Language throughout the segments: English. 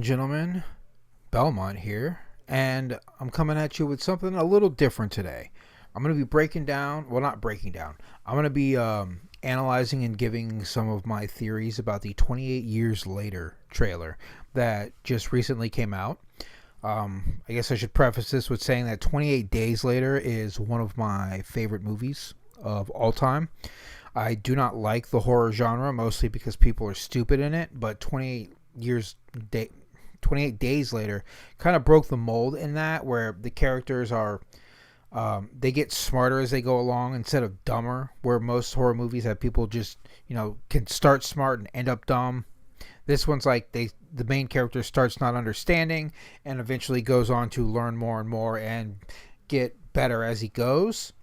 and gentlemen, Belmont here, and I'm coming at you with something a little different today. I'm going to be breaking down, well, not breaking down, I'm going to be analyzing and giving some of my theories about the 28 Years Later trailer that just recently came out. I guess I should preface this with saying that 28 Days Later is one of my favorite movies of all time. I do not like the horror genre, mostly because people are stupid in it, but 28 Days Later kind of broke the mold in that, where the characters are they get smarter as they go along instead of dumber, where most horror movies have people just can start smart and end up dumb. This one's like the main character starts not understanding and eventually goes on to learn more and more and get better as he goes.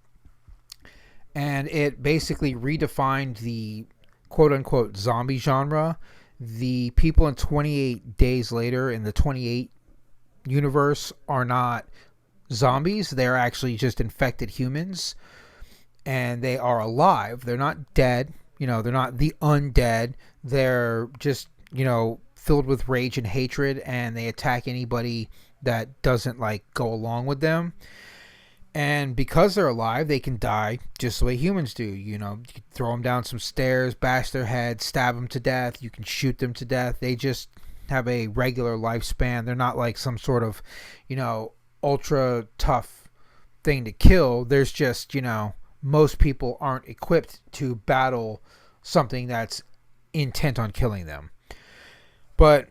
And it basically redefined the quote-unquote zombie genre. The people in 28 Days Later in the 28 universe are not zombies. They're actually just infected humans. And they are alive. They're not dead. They're not the undead. They're just, filled with rage and hatred. And they attack anybody that doesn't, go along with them. And because they're alive, they can die just the way humans do. You can throw them down some stairs, bash their head, stab them to death. You can shoot them to death. They just have a regular lifespan. They're not like some sort of, ultra tough thing to kill. There's just, most people aren't equipped to battle something that's intent on killing them. But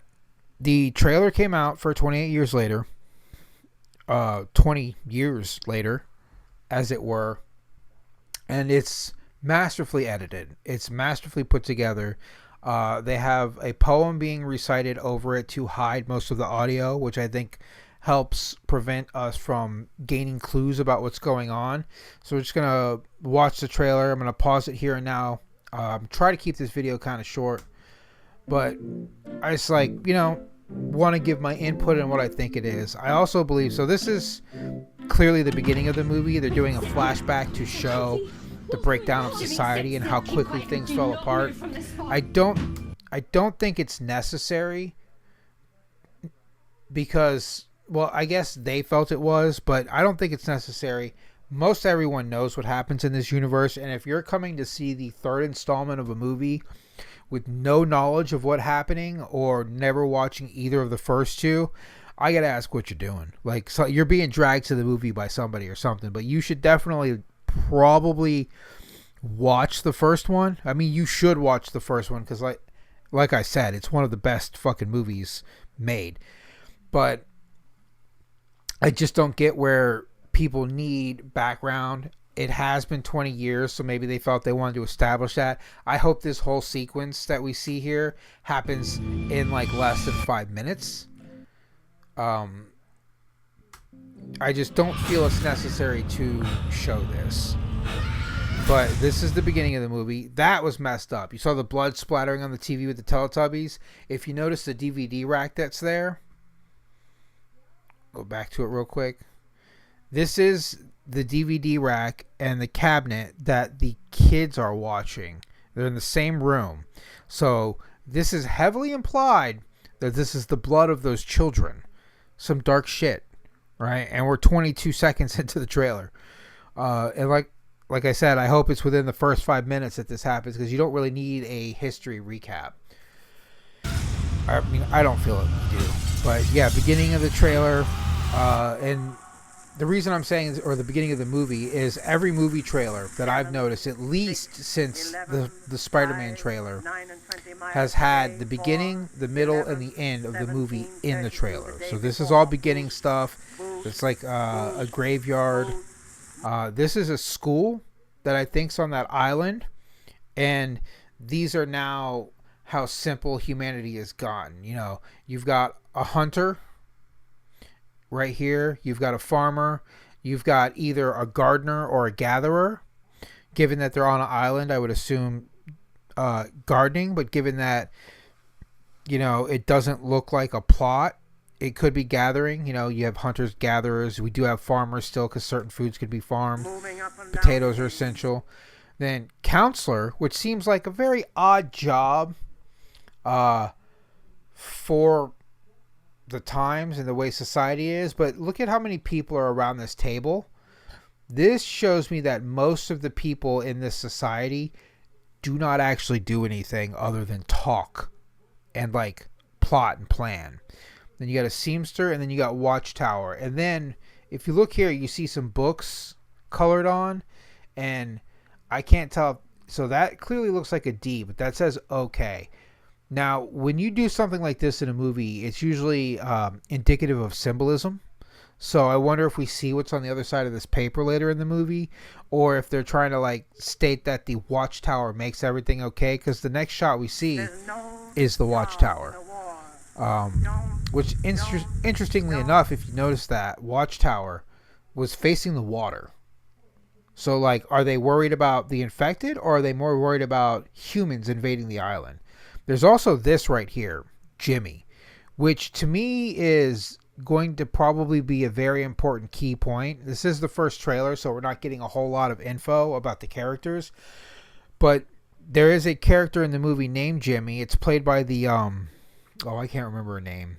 the trailer came out for 28 Years Later. 20 years later, as it were, and it's masterfully edited. It's masterfully put together. They have a poem being recited over it to hide most of the audio, which I think helps prevent us from gaining clues about what's going on. So we're just gonna watch the trailer. I'm gonna pause it here and now. Try to keep this video kind of short, but I just want to give my input on what I think it is. I also believe, so this is clearly the beginning of the movie. They're doing a flashback to show the breakdown of society and how quickly things fell apart. I don't think it's necessary because, well, I guess they felt it was, but I don't think it's necessary. Most everyone knows what happens in this universe, and if you're coming to see the third installment of a movie with no knowledge of what's happening or never watching either of the first two, I gotta ask what you're doing. So you're being dragged to the movie by somebody or something, but you should definitely probably watch the first one. I mean, you should watch the first one because like I said, it's one of the best fucking movies made. But I just don't get where people need background. It has been 20 years, so maybe they felt they wanted to establish that. I hope this whole sequence that we see here happens in less than 5 minutes. I just don't feel it's necessary to show this. But this is the beginning of the movie. That was messed up. You saw the blood splattering on the TV with the Teletubbies. If you notice the DVD rack that's there, go back to it real quick. This is the DVD rack and the cabinet that the kids are watching. They're in the same room. So this is heavily implied that this is the blood of those children. Some dark shit, right? And we're 22 seconds into the trailer. And like I said, I hope it's within the first 5 minutes that this happens, because you don't really need a history recap. I mean, I don't feel it you do. But yeah, beginning of the trailer, and the reason I'm saying, or the beginning of the movie, is every movie trailer that I've noticed, at least since the Spider-Man trailer, has had the beginning, the middle, and the end of the movie in the trailer. So this is all beginning stuff. It's like a graveyard. This is a school that I think's on that island, and these are now how simple humanity has gotten. You've got a hunter right here. You've got a farmer. You've got either a gardener or a gatherer. Given that they're on an island, I would assume gardening. But given that, it doesn't look like a plot, it could be gathering. You have hunters, gatherers. We do have farmers still, because certain foods could be farmed. Potatoes are essential. Then counselor, which seems like a very odd job for the times and the way society is, but look at how many people are around this table. This shows me that most of the people in this society do not actually do anything other than talk and like plot and plan. Then you got a seamster, and then you got watchtower. And then if you look here, you see some books colored on, and I can't tell. So that clearly looks like a D, but that says okay. Now, when you do something like this in a movie, it's usually indicative of symbolism. So I wonder if we see what's on the other side of this paper later in the movie, or if they're trying to like state that the watchtower makes everything okay. Because the next shot we see is the watchtower. Which interestingly enough, if you notice that watchtower was facing the water. So like, are they worried about the infected, or are they more worried about humans invading the island? There's also this right here, Jimmy, which to me is going to probably be a very important key point. This is the first trailer, so we're not getting a whole lot of info about the characters, but there is a character in the movie named Jimmy. It's played by the I can't remember her name.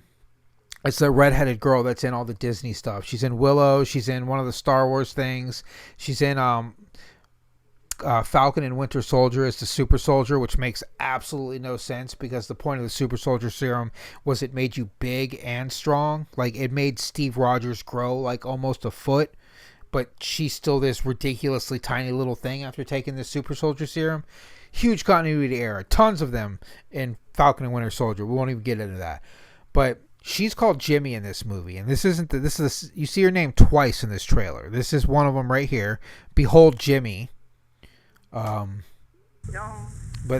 It's the redheaded girl that's in all the Disney stuff. She's in Willow. She's in one of the Star Wars things. She's in Falcon and Winter Soldier as the super soldier, which makes absolutely no sense because the point of the super soldier serum was it made you big and strong. Like, it made Steve Rogers grow like almost a foot, but she's still this ridiculously tiny little thing after taking the super soldier serum. Huge continuity error. Tons of them in Falcon and Winter Soldier. We won't even get into that. But she's called Jimmy in this movie, and this isn't you see her name twice in this trailer. This is one of them right here. Behold Jimmy. But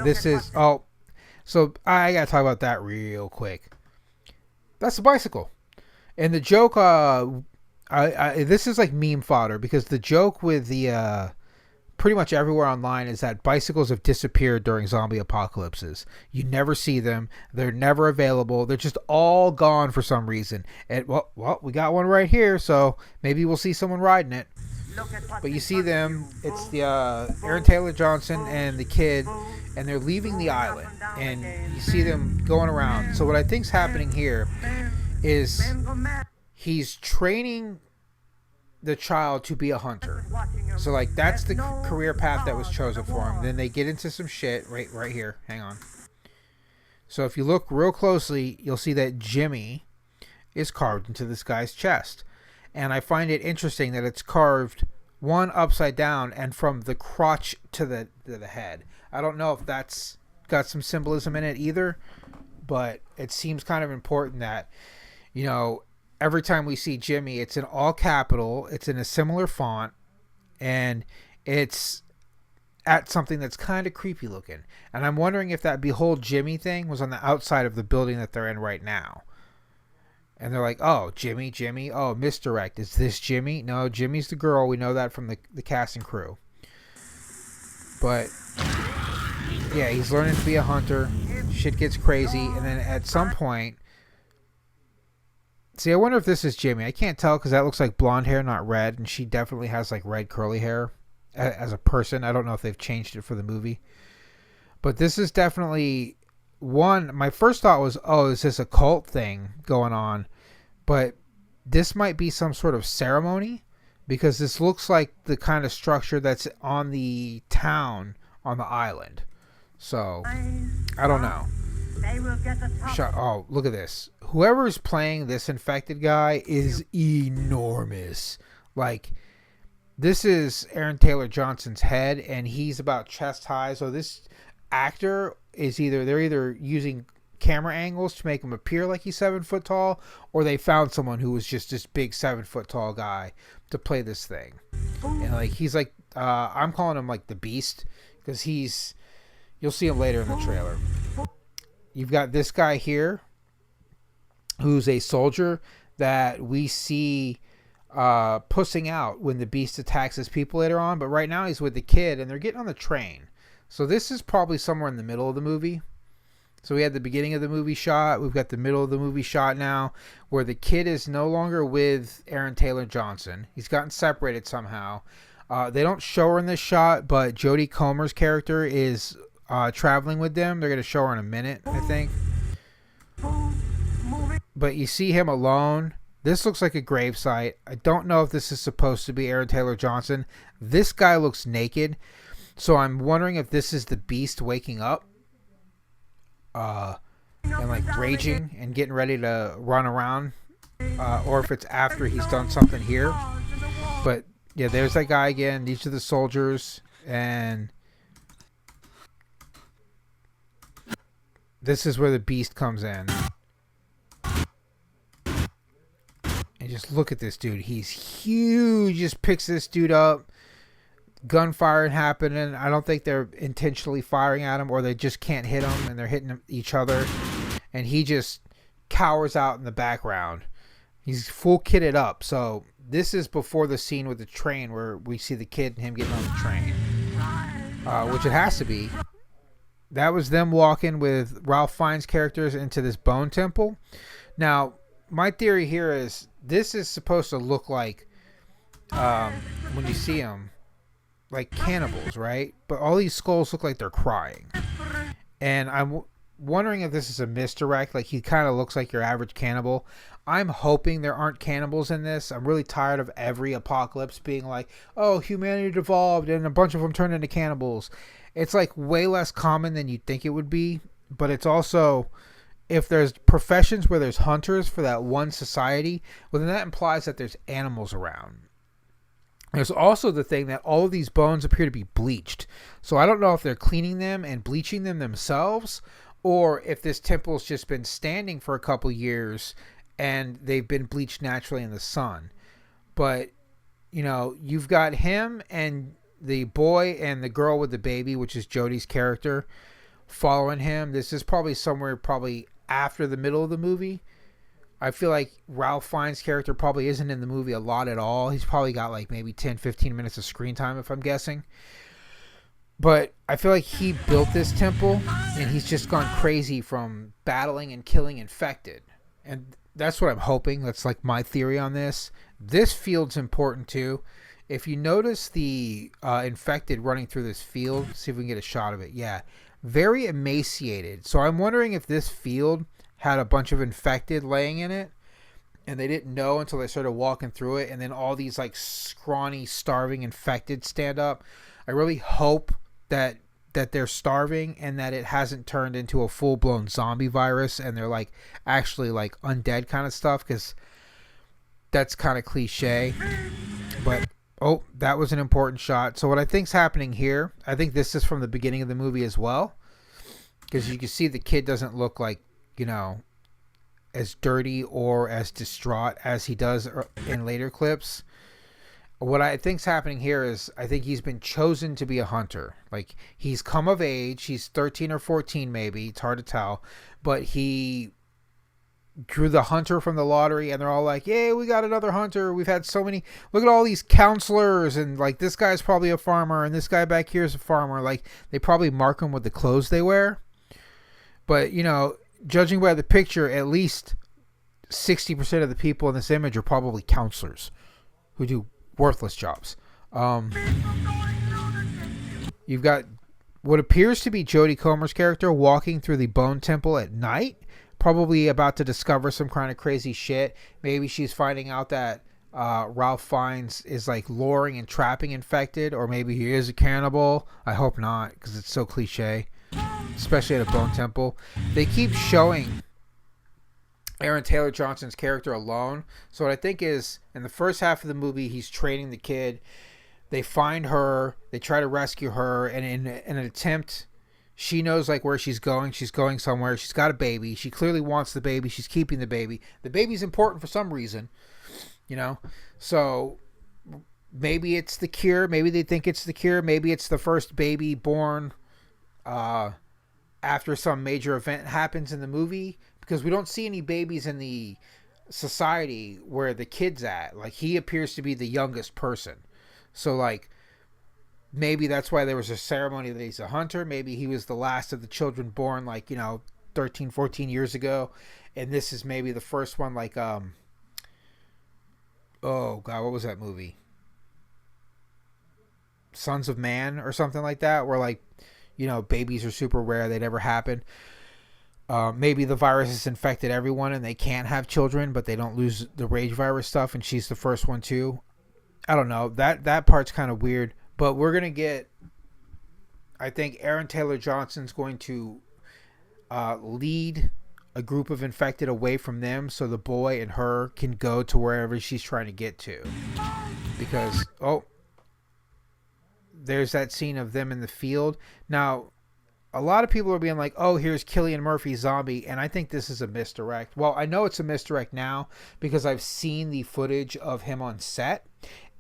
this is so I gotta talk about that real quick. That's a bicycle, and the joke. This is like meme fodder because the joke with the pretty much everywhere online is that bicycles have disappeared during zombie apocalypses. You never see them. They're never available. They're just all gone for some reason. And well, we got one right here, so maybe we'll see someone riding it. But you see them, it's the Aaron Taylor Johnson and the kid, and they're leaving the island, and you see them going around. So what I think's happening here is he's training the child to be a hunter. So like, that's the career path that was chosen for him. Then they get into some shit right here. Hang on. So if you look real closely, you'll see that Jimmy is carved into this guy's chest. And I find it interesting that it's carved one upside down and from the crotch to the head. I don't know if that's got some symbolism in it either, but it seems kind of important that, you know, every time we see Jimmy, it's in all capital, it's in a similar font, and it's at something that's kind of creepy looking. And I'm wondering if that Behold Jimmy thing was on the outside of the building that they're in right now. And they're like, oh, Jimmy, oh, misdirect. Is this Jimmy? No, Jimmy's the girl. We know that from the cast and crew. But, yeah, he's learning to be a hunter. Shit gets crazy. And then at some point, see, I wonder if this is Jimmy. I can't tell because that looks like blonde hair, not red. And she definitely has like red curly hair as a person. I don't know if they've changed it for the movie. But this is definitely... one, my first thought was, oh, is this a cult thing going on? But this might be some sort of ceremony because this looks like the kind of structure that's on the town on the island. So, I don't know. Oh, look at this. Whoever's playing this infected guy is enormous. Like, this is Aaron Taylor Johnson's head, and he's about chest high. So this actor is they're either using camera angles to make him appear like he's 7 foot tall, or they found someone who was just this big 7 foot tall guy to play this thing. And like, he's like, I'm calling him like the Beast because you'll see him later in the trailer. You've got this guy here who's a soldier that we see pussing out when the Beast attacks his people later on, but right now he's with the kid and they're getting on the train. So this is probably somewhere in the middle of the movie. So we had the beginning of the movie shot. We've got the middle of the movie shot now where the kid is no longer with Aaron Taylor Johnson. He's gotten separated somehow. They don't show her in this shot, but Jodie Comer's character is traveling with them. They're going to show her in a minute, I think. but you see him alone. This looks like a gravesite. I don't know if this is supposed to be Aaron Taylor Johnson. This guy looks naked, so I'm wondering if this is the Beast waking up, and like raging and getting ready to run around, or if it's after he's done something here. But yeah, there's that guy again. These are the soldiers, and this is where the Beast comes in. And just look at this dude. He's huge. Just picks this dude up. Gunfire happening. I don't think they're intentionally firing at him, or they just can't hit him and they're hitting each other. And he just cowers out in the background. He's full kitted up. So this is before the scene with the train where we see the kid and him getting on the train, which it has to be. That was them walking with Ralph Fiennes' characters into this bone temple. Now, my theory here is this is supposed to look like, when you see them, like cannibals, right? But all these skulls look like they're crying. And I'm wondering if this is a misdirect. Like, he kind of looks like your average cannibal. I'm hoping there aren't cannibals in this. I'm really tired of every apocalypse being like, oh, humanity evolved and a bunch of them turned into cannibals. It's like way less common than you'd think it would be. But it's also, if there's professions where there's hunters for that one society, well, then that implies that there's animals around. There's also the thing that all of these bones appear to be bleached. So I don't know if they're cleaning them and bleaching them themselves, or if this temple's just been standing for a couple years and they've been bleached naturally in the sun. But, you know, you've got him and the boy and the girl with the baby, which is Jodie's character, following him. This is probably somewhere after the middle of the movie. I feel like Ralph Fiennes' character probably isn't in the movie a lot at all. He's probably got like maybe 10, 15 minutes of screen time, if I'm guessing. But I feel like he built this temple and he's just gone crazy from battling and killing infected. And that's what I'm hoping. That's like my theory on this. This field's important too. If you notice the infected running through this field, see if we can get a shot of it. Yeah, very emaciated. So I'm wondering if this field had a bunch of infected laying in it and they didn't know until they started walking through it, and then all these like scrawny, starving infected stand up. I really hope that they're starving and that it hasn't turned into a full-blown zombie virus and they're like actually like undead kind of stuff, because that's kind of cliche. But oh, that was an important shot. So what I think's happening here, I think this is from the beginning of the movie as well, because you can see the kid doesn't look like, you know, as dirty or as distraught as he does in later clips. What I think's happening here is I think he's been chosen to be a hunter. Like, he's come of age. He's 13 or 14 maybe. It's hard to tell. But he drew the hunter from the lottery, and they're all like, yay, we got another hunter. We've had so many. Look at all these counselors, and like this guy's probably a farmer, and this guy back here is a farmer. Like, they probably mark him with the clothes they wear. But, you know, judging by the picture, at least 60% of the people in this image are probably counselors who do worthless jobs. You've got what appears to be Jodie Comer's character walking through the bone temple at night, probably about to discover some kind of crazy shit. Maybe she's finding out that Ralph Fiennes is like luring and trapping infected, or maybe he is a cannibal. I hope not, because it's so cliche, especially at a bone temple. They keep showing Aaron Taylor Johnson's character alone. So what I think is, in the first half of the movie, he's training the kid. They find her. They try to rescue her. And in an attempt, she knows like where she's going. She's going somewhere. She's got a baby. She clearly wants the baby. She's keeping the baby. The baby's important for some reason, you know. So maybe it's the cure. Maybe they think it's the cure. Maybe it's the first baby born after some major event happens in the movie. Because we don't see any babies in the society where the kid's at. Like, he appears to be the youngest person. So, like, maybe that's why there was a ceremony that he's a hunter. Maybe he was the last of the children born, like, you know, 13, 14 years ago. And this is maybe the first one, like, oh, God, what was that movie? Sons of Man or something like that, where, like, you know, babies are super rare. They never happen. maybe the virus has infected everyone and they can't have children, but they don't lose the rage virus stuff, and she's the first one too. I don't know. That part's kind of weird, but we're gonna get. I think Aaron Taylor Johnson's going to lead a group of infected away from them, so the boy and her can go to wherever she's trying to get to. Because there's that scene of them in the field. Now, a lot of people are being like, oh, here's Cillian Murphy zombie, and I think this is a misdirect. Well, I know it's a misdirect now because I've seen the footage of him on set,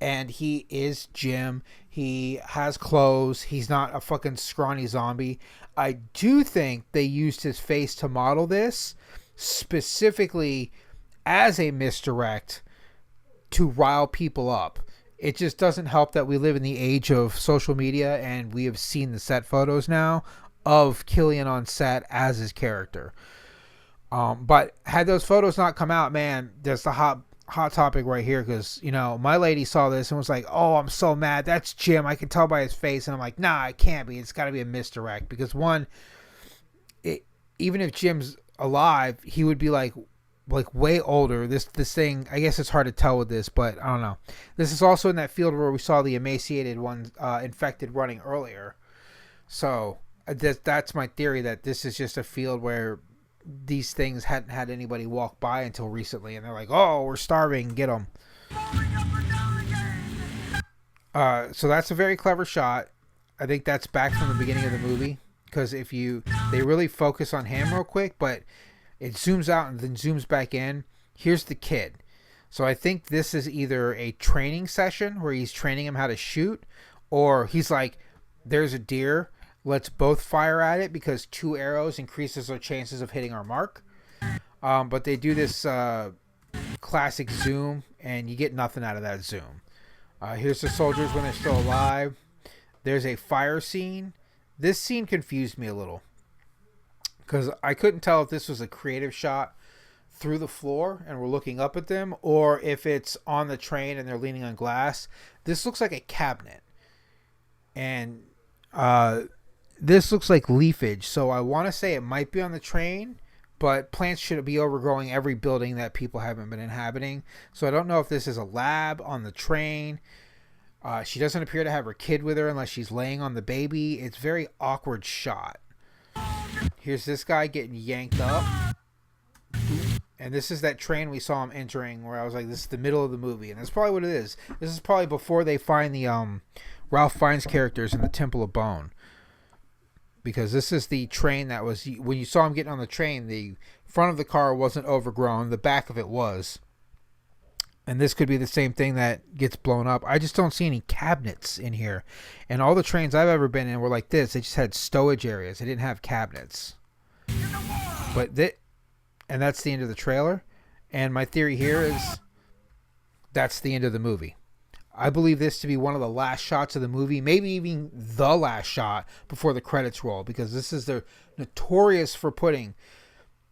and he is Jim. He has clothes. He's not a fucking scrawny zombie. I do think they used his face to model this specifically as a misdirect to rile people up. It just doesn't help that we live in the age of social media and we have seen the set photos now of Cillian on set as his character. But had those photos not come out, man, there's the hot topic right here, because, you know, my lady saw this and was like, oh, I'm so mad, that's Jim, I can tell by his face. And I'm like, nah, it can't be. It's got to be a misdirect, because one, even if Jim's alive, he would be like way older. This thing, I guess it's hard to tell with this, but I don't know. This is also in that field where we saw the emaciated one infected running earlier. So that's my theory, that this is just a field where these things hadn't had anybody walk by until recently, and they're like, oh, we're starving, get them. So that's a very clever shot. I think that's back from the beginning of the movie, because they really focus on him real quick, but it zooms out and then zooms back in. Here's the kid. So I think this is either a training session where he's training him how to shoot, or he's like, there's a deer, let's both fire at it because 2 arrows increases our chances of hitting our mark. But they do this classic zoom, and you get nothing out of that zoom. Here's the soldiers when they're still alive. There's a fire scene. This scene confused me a little, because I couldn't tell if this was a creative shot through the floor and we're looking up at them, or if it's on the train and they're leaning on glass. This looks like a cabinet. And this looks like leafage, so I want to say it might be on the train, but plants should be overgrowing every building that people haven't been inhabiting. So I don't know if this is a lab on the train. She doesn't appear to have her kid with her unless she's laying on the baby. It's a very awkward shot. Here's this guy getting yanked up. And this is that train we saw him entering, where I was like, this is the middle of the movie. And that's probably what it is. This is probably before they find the Ralph Fiennes characters in the Temple of Bone. Because this is the train that was, when you saw him getting on the train, the front of the car wasn't overgrown, the back of it was. And this could be the same thing that gets blown up. I just don't see any cabinets in here. And all the trains I've ever been in were like this. They just had stowage areas. They didn't have cabinets. And that's the end of the trailer. And my theory here is that's the end of the movie. I believe this to be one of the last shots of the movie, maybe even the last shot before the credits roll, because this is they're notorious for putting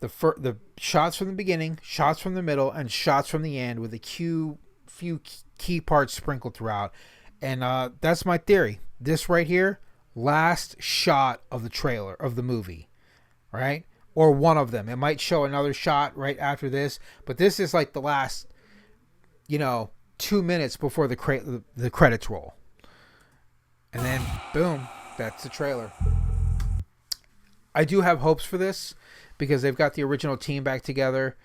the shots from the beginning, shots from the middle, and shots from the end with a few key parts sprinkled throughout. And that's my theory. This right here, last shot of the trailer of the movie, right? Or one of them. It might show another shot right after this, but this is like the last, 2 minutes before the credits roll. And then, boom, that's the trailer. I do have hopes for this because they've got the original team back together.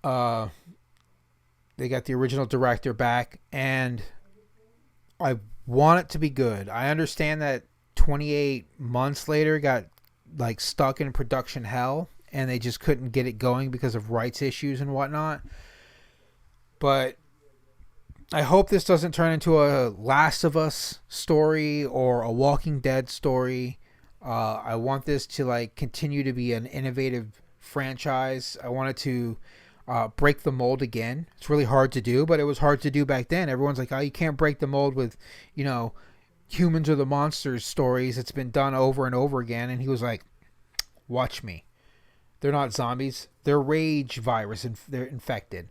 They got the original director back, and I want it to be good. I understand that 28 months later got like stuck in production hell and they just couldn't get it going because of rights issues and whatnot. But I hope this doesn't turn into a Last of Us story or a Walking Dead story. I want this to like continue to be an innovative franchise. I want it to break the mold again. It's really hard to do, but it was hard to do back then. Everyone's like, oh, you can't break the mold with, humans are the monsters stories. It's been done over and over again. And he was like, watch me. They're not zombies. They're rage virus. They're infected.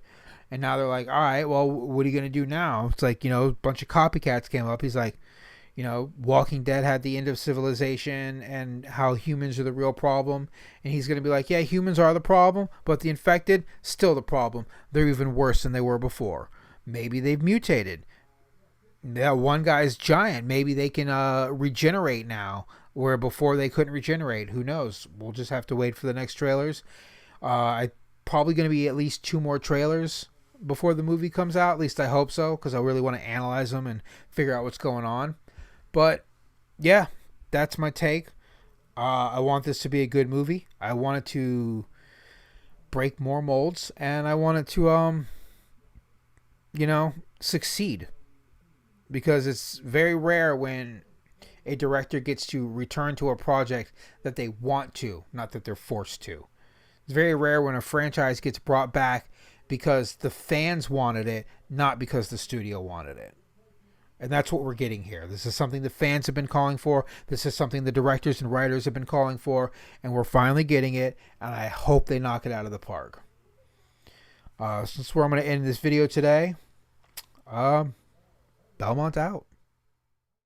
And now they're like, all right, well, what are you going to do now? It's like, a bunch of copycats came up. He's like, You know, Walking Dead had the end of civilization and how humans are the real problem. And he's going to be like, yeah, humans are the problem, but the infected, still the problem. They're even worse than they were before. Maybe they've mutated. That one guy's giant. Maybe they can regenerate now, where before they couldn't regenerate. Who knows? We'll just have to wait for the next trailers. I probably going to be at least 2 more trailers before the movie comes out. At least I hope so, because I really want to analyze them and figure out what's going on. But yeah, that's my take. I want this to be a good movie. I want it to break more molds, and I want it to succeed, because it's very rare when a director gets to return to a project that they want to, not that they're forced to. It's very rare when a franchise gets brought back because the fans wanted it, not because the studio wanted it. And that's what we're getting here. This is something the fans have been calling for. This is something the directors and writers have been calling for. And we're finally getting it. And I hope they knock it out of the park. So that's where I'm going to end this video today. Belmont out.